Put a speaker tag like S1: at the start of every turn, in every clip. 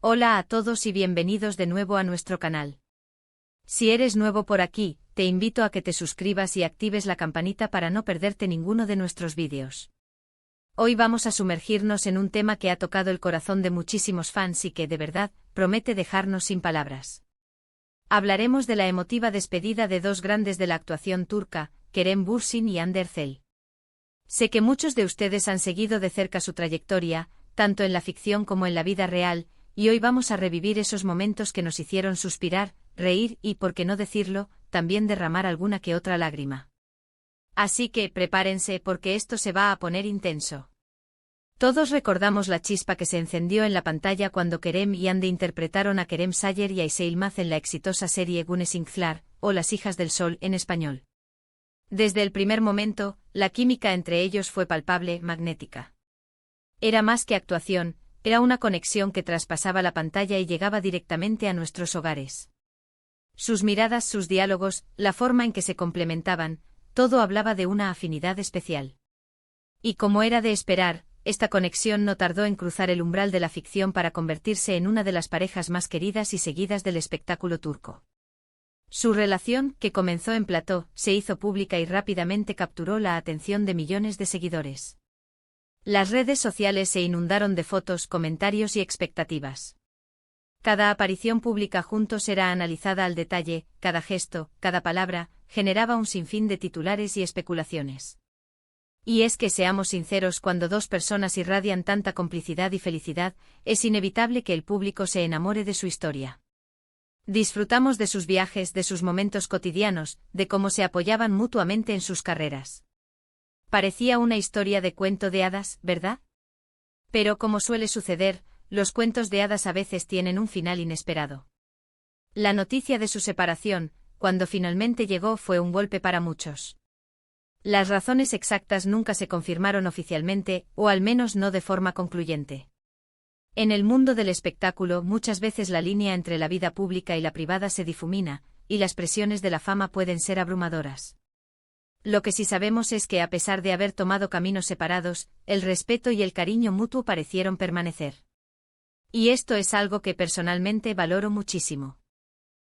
S1: Hola a todos y bienvenidos de nuevo a nuestro canal. Si eres nuevo por aquí, te invito a que te suscribas y actives la campanita para no perderte ninguno de nuestros vídeos. Hoy vamos a sumergirnos en un tema que ha tocado el corazón de muchísimos fans y que, de verdad, promete dejarnos sin palabras. Hablaremos de la emotiva despedida de dos grandes de la actuación turca, Kerem Bürsin y Hande Erçel. Sé que muchos de ustedes han seguido de cerca su trayectoria, tanto en la ficción como en la vida real, y hoy vamos a revivir esos momentos que nos hicieron suspirar, reír y, por qué no decirlo, también derramar alguna que otra lágrima. Así que prepárense porque esto se va a poner intenso. Todos recordamos la chispa que se encendió en la pantalla cuando Kerem y Hande interpretaron a Kerem Sayer y Aysel Yılmaz en la exitosa serie Güneş İnkılır, o Las hijas del sol en español. Desde el primer momento, la química entre ellos fue palpable, magnética. Era más que actuación, era una conexión que traspasaba la pantalla y llegaba directamente a nuestros hogares. Sus miradas, sus diálogos, la forma en que se complementaban, todo hablaba de una afinidad especial. Y como era de esperar, esta conexión no tardó en cruzar el umbral de la ficción para convertirse en una de las parejas más queridas y seguidas del espectáculo turco. Su relación, que comenzó en plató, se hizo pública y rápidamente capturó la atención de millones de seguidores. Las redes sociales se inundaron de fotos, comentarios y expectativas. Cada aparición pública juntos era analizada al detalle, cada gesto, cada palabra, generaba un sinfín de titulares y especulaciones. Y es que seamos sinceros, cuando dos personas irradian tanta complicidad y felicidad, es inevitable que el público se enamore de su historia. Disfrutamos de sus viajes, de sus momentos cotidianos, de cómo se apoyaban mutuamente en sus carreras. Parecía una historia de cuento de hadas, ¿verdad? Pero como suele suceder, los cuentos de hadas a veces tienen un final inesperado. La noticia de su separación, cuando finalmente llegó, fue un golpe para muchos. Las razones exactas nunca se confirmaron oficialmente, o al menos no de forma concluyente. En el mundo del espectáculo, muchas veces la línea entre la vida pública y la privada se difumina, y las presiones de la fama pueden ser abrumadoras. Lo que sí sabemos es que, a pesar de haber tomado caminos separados, el respeto y el cariño mutuo parecieron permanecer. Y esto es algo que personalmente valoro muchísimo.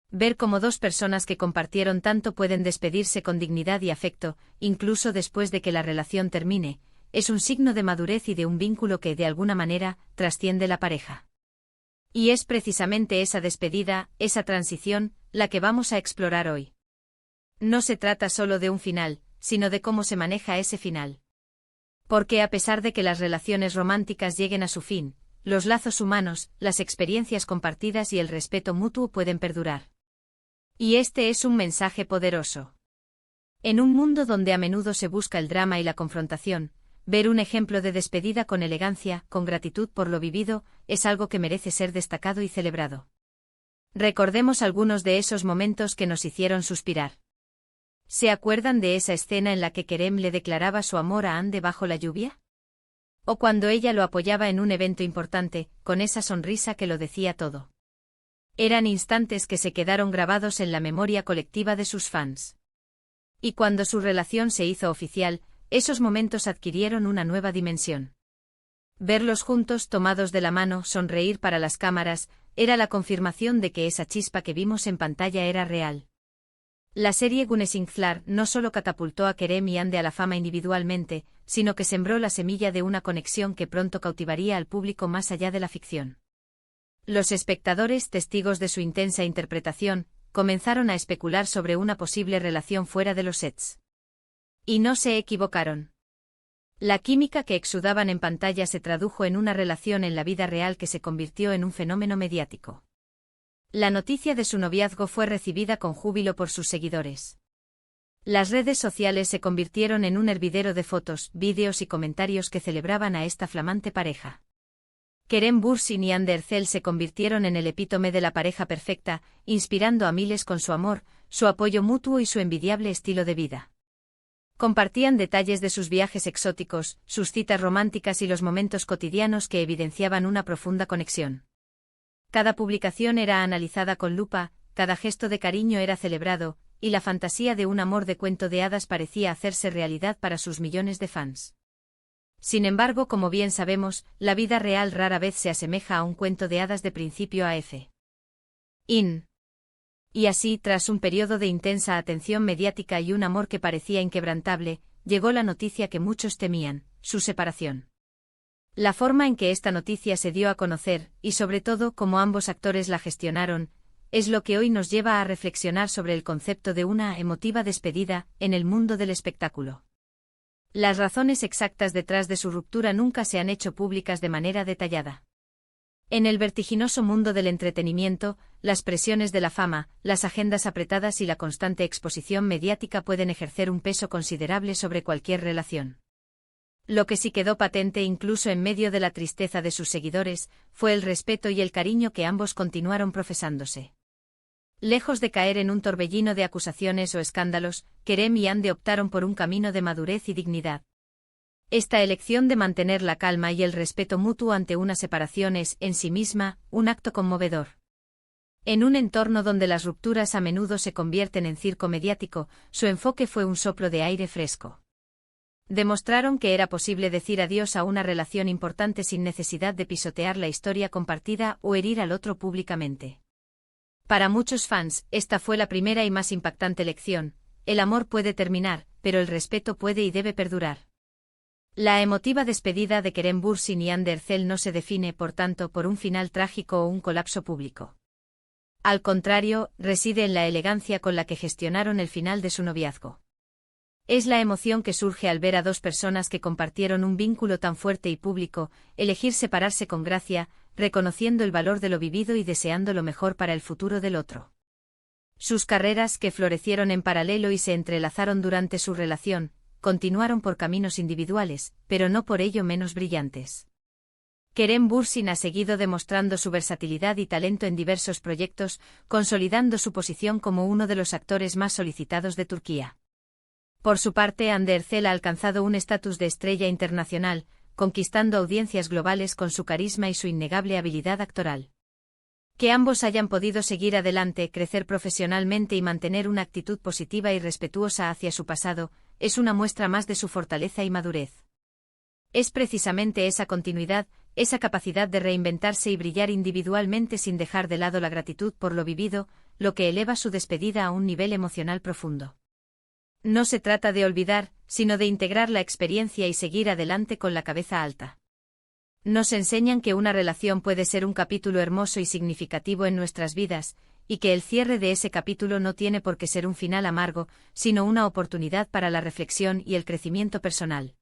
S1: Ver cómo dos personas que compartieron tanto pueden despedirse con dignidad y afecto, incluso después de que la relación termine, es un signo de madurez y de un vínculo que, de alguna manera, trasciende la pareja. Y es precisamente esa despedida, esa transición, la que vamos a explorar hoy. No se trata solo de un final, sino de cómo se maneja ese final. Porque a pesar de que las relaciones románticas lleguen a su fin, los lazos humanos, las experiencias compartidas y el respeto mutuo pueden perdurar. Y este es un mensaje poderoso. En un mundo donde a menudo se busca el drama y la confrontación, ver un ejemplo de despedida con elegancia, con gratitud por lo vivido, es algo que merece ser destacado y celebrado. Recordemos algunos de esos momentos que nos hicieron suspirar. ¿Se acuerdan de esa escena en la que Kerem le declaraba su amor a Hande bajo la lluvia? O cuando ella lo apoyaba en un evento importante, con esa sonrisa que lo decía todo. Eran instantes que se quedaron grabados en la memoria colectiva de sus fans. Y cuando su relación se hizo oficial, esos momentos adquirieron una nueva dimensión. Verlos juntos, tomados de la mano, sonreír para las cámaras, era la confirmación de que esa chispa que vimos en pantalla era real. La serie Güneş İnkılır no solo catapultó a Kerem y Hande a la fama individualmente, sino que sembró la semilla de una conexión que pronto cautivaría al público más allá de la ficción. Los espectadores, testigos de su intensa interpretación, comenzaron a especular sobre una posible relación fuera de los sets. Y no se equivocaron. La química que exudaban en pantalla se tradujo en una relación en la vida real que se convirtió en un fenómeno mediático. La noticia de su noviazgo fue recibida con júbilo por sus seguidores. Las redes sociales se convirtieron en un hervidero de fotos, vídeos y comentarios que celebraban a esta flamante pareja. Kerem Bürsin y Hande Erçel se convirtieron en el epítome de la pareja perfecta, inspirando a miles con su amor, su apoyo mutuo y su envidiable estilo de vida. Compartían detalles de sus viajes exóticos, sus citas románticas y los momentos cotidianos que evidenciaban una profunda conexión. Cada publicación era analizada con lupa, cada gesto de cariño era celebrado, y la fantasía de un amor de cuento de hadas parecía hacerse realidad para sus millones de fans. Sin embargo, como bien sabemos, la vida real rara vez se asemeja a un cuento de hadas de principio a fin. Y así, tras un periodo de intensa atención mediática y un amor que parecía inquebrantable, llegó la noticia que muchos temían: su separación. La forma en que esta noticia se dio a conocer, y sobre todo cómo ambos actores la gestionaron, es lo que hoy nos lleva a reflexionar sobre el concepto de una emotiva despedida en el mundo del espectáculo. Las razones exactas detrás de su ruptura nunca se han hecho públicas de manera detallada. En el vertiginoso mundo del entretenimiento, las presiones de la fama, las agendas apretadas y la constante exposición mediática pueden ejercer un peso considerable sobre cualquier relación. Lo que sí quedó patente incluso en medio de la tristeza de sus seguidores, fue el respeto y el cariño que ambos continuaron profesándose. Lejos de caer en un torbellino de acusaciones o escándalos, Kerem y Hande optaron por un camino de madurez y dignidad. Esta elección de mantener la calma y el respeto mutuo ante una separación es, en sí misma, un acto conmovedor. En un entorno donde las rupturas a menudo se convierten en circo mediático, su enfoque fue un soplo de aire fresco. Demostraron que era posible decir adiós a una relación importante sin necesidad de pisotear la historia compartida o herir al otro públicamente. Para muchos fans, esta fue la primera y más impactante lección: el amor puede terminar, pero el respeto puede y debe perdurar. La emotiva despedida de Kerem Bürsin y Hande Erçel no se define, por tanto, por un final trágico o un colapso público. Al contrario, reside en la elegancia con la que gestionaron el final de su noviazgo. Es la emoción que surge al ver a dos personas que compartieron un vínculo tan fuerte y público, elegir separarse con gracia, reconociendo el valor de lo vivido y deseando lo mejor para el futuro del otro. Sus carreras, que florecieron en paralelo y se entrelazaron durante su relación, continuaron por caminos individuales, pero no por ello menos brillantes. Kerem Bürsin ha seguido demostrando su versatilidad y talento en diversos proyectos, consolidando su posición como uno de los actores más solicitados de Turquía. Por su parte, Hande Erçel ha alcanzado un estatus de estrella internacional, conquistando audiencias globales con su carisma y su innegable habilidad actoral. Que ambos hayan podido seguir adelante, crecer profesionalmente y mantener una actitud positiva y respetuosa hacia su pasado, es una muestra más de su fortaleza y madurez. Es precisamente esa continuidad, esa capacidad de reinventarse y brillar individualmente sin dejar de lado la gratitud por lo vivido, lo que eleva su despedida a un nivel emocional profundo. No se trata de olvidar, sino de integrar la experiencia y seguir adelante con la cabeza alta. Nos enseñan que una relación puede ser un capítulo hermoso y significativo en nuestras vidas, y que el cierre de ese capítulo no tiene por qué ser un final amargo, sino una oportunidad para la reflexión y el crecimiento personal.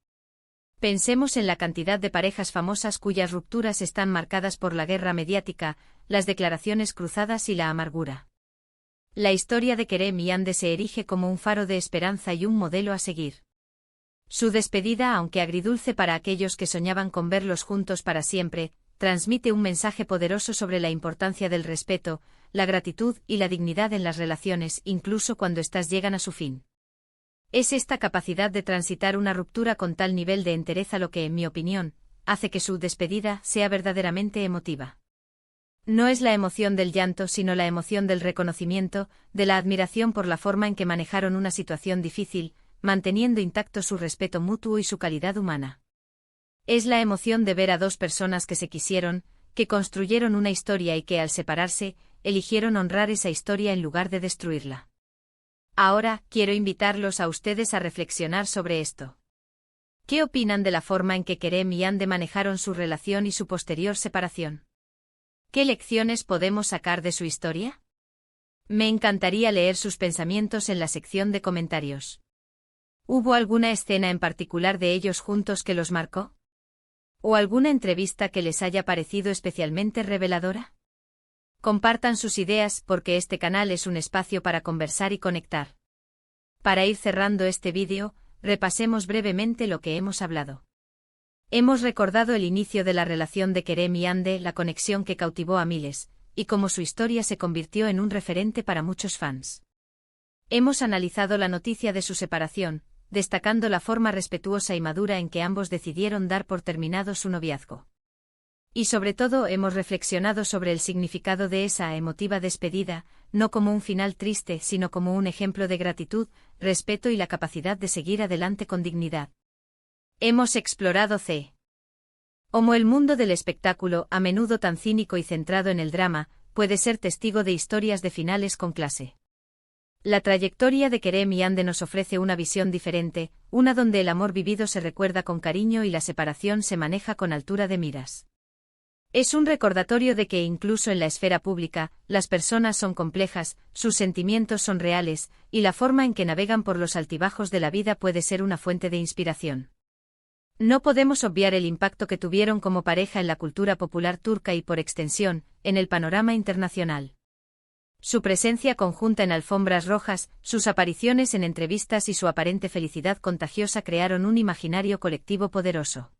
S1: Pensemos en la cantidad de parejas famosas cuyas rupturas están marcadas por la guerra mediática, las declaraciones cruzadas y la amargura. La historia de Kerem y Hande se erige como un faro de esperanza y un modelo a seguir. Su despedida, aunque agridulce para aquellos que soñaban con verlos juntos para siempre, transmite un mensaje poderoso sobre la importancia del respeto, la gratitud y la dignidad en las relaciones, incluso cuando éstas llegan a su fin. Es esta capacidad de transitar una ruptura con tal nivel de entereza lo que, en mi opinión, hace que su despedida sea verdaderamente emotiva. No es la emoción del llanto, sino la emoción del reconocimiento, de la admiración por la forma en que manejaron una situación difícil, manteniendo intacto su respeto mutuo y su calidad humana. Es la emoción de ver a dos personas que se quisieron, que construyeron una historia y que, al separarse, eligieron honrar esa historia en lugar de destruirla. Ahora, quiero invitarlos a ustedes a reflexionar sobre esto. ¿Qué opinan de la forma en que Kerem y Hande manejaron su relación y su posterior separación? ¿Qué lecciones podemos sacar de su historia? Me encantaría leer sus pensamientos en la sección de comentarios. ¿Hubo alguna escena en particular de ellos juntos que los marcó? ¿O alguna entrevista que les haya parecido especialmente reveladora? Compartan sus ideas, porque este canal es un espacio para conversar y conectar. Para ir cerrando este vídeo, repasemos brevemente lo que hemos hablado. Hemos recordado el inicio de la relación de Kerem y Hande, la conexión que cautivó a miles, y cómo su historia se convirtió en un referente para muchos fans. Hemos analizado la noticia de su separación, destacando la forma respetuosa y madura en que ambos decidieron dar por terminado su noviazgo. Y sobre todo hemos reflexionado sobre el significado de esa emotiva despedida, no como un final triste, sino como un ejemplo de gratitud, respeto y la capacidad de seguir adelante con dignidad. Hemos explorado Como el mundo del espectáculo, a menudo tan cínico y centrado en el drama, puede ser testigo de historias de finales con clase. La trayectoria de Kerem y Ande nos ofrece una visión diferente, una donde el amor vivido se recuerda con cariño y la separación se maneja con altura de miras. Es un recordatorio de que incluso en la esfera pública, las personas son complejas, sus sentimientos son reales, y la forma en que navegan por los altibajos de la vida puede ser una fuente de inspiración. No podemos obviar el impacto que tuvieron como pareja en la cultura popular turca y por extensión, en el panorama internacional. Su presencia conjunta en alfombras rojas, sus apariciones en entrevistas y su aparente felicidad contagiosa crearon un imaginario colectivo poderoso.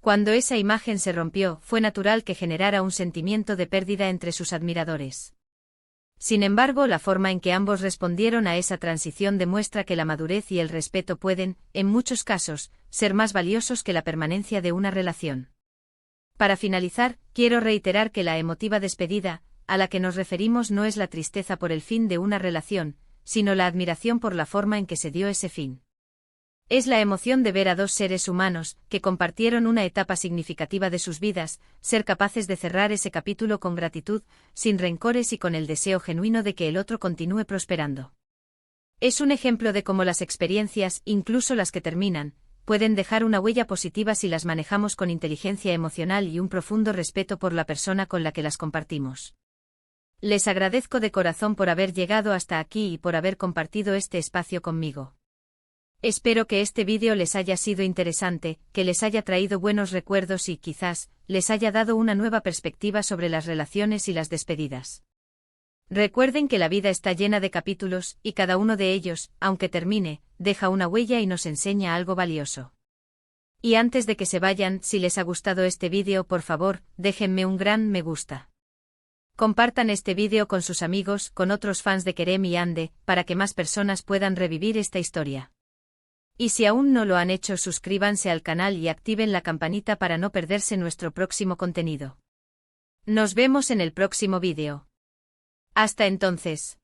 S1: Cuando esa imagen se rompió, fue natural que generara un sentimiento de pérdida entre sus admiradores. Sin embargo, la forma en que ambos respondieron a esa transición demuestra que la madurez y el respeto pueden, en muchos casos, ser más valiosos que la permanencia de una relación. Para finalizar, quiero reiterar que la emotiva despedida, a la que nos referimos no es la tristeza por el fin de una relación, sino la admiración por la forma en que se dio ese fin. Es la emoción de ver a dos seres humanos, que compartieron una etapa significativa de sus vidas, ser capaces de cerrar ese capítulo con gratitud, sin rencores y con el deseo genuino de que el otro continúe prosperando. Es un ejemplo de cómo las experiencias, incluso las que terminan, pueden dejar una huella positiva si las manejamos con inteligencia emocional y un profundo respeto por la persona con la que las compartimos. Les agradezco de corazón por haber llegado hasta aquí y por haber compartido este espacio conmigo. Espero que este vídeo les haya sido interesante, que les haya traído buenos recuerdos y, quizás, les haya dado una nueva perspectiva sobre las relaciones y las despedidas. Recuerden que la vida está llena de capítulos, y cada uno de ellos, aunque termine, deja una huella y nos enseña algo valioso. Y antes de que se vayan, si les ha gustado este vídeo, por favor, déjenme un gran me gusta. Compartan este vídeo con sus amigos, con otros fans de Kerem y Ande, para que más personas puedan revivir esta historia. Y si aún no lo han hecho, suscríbanse al canal y activen la campanita para no perderse nuestro próximo contenido. Nos vemos en el próximo vídeo. Hasta entonces.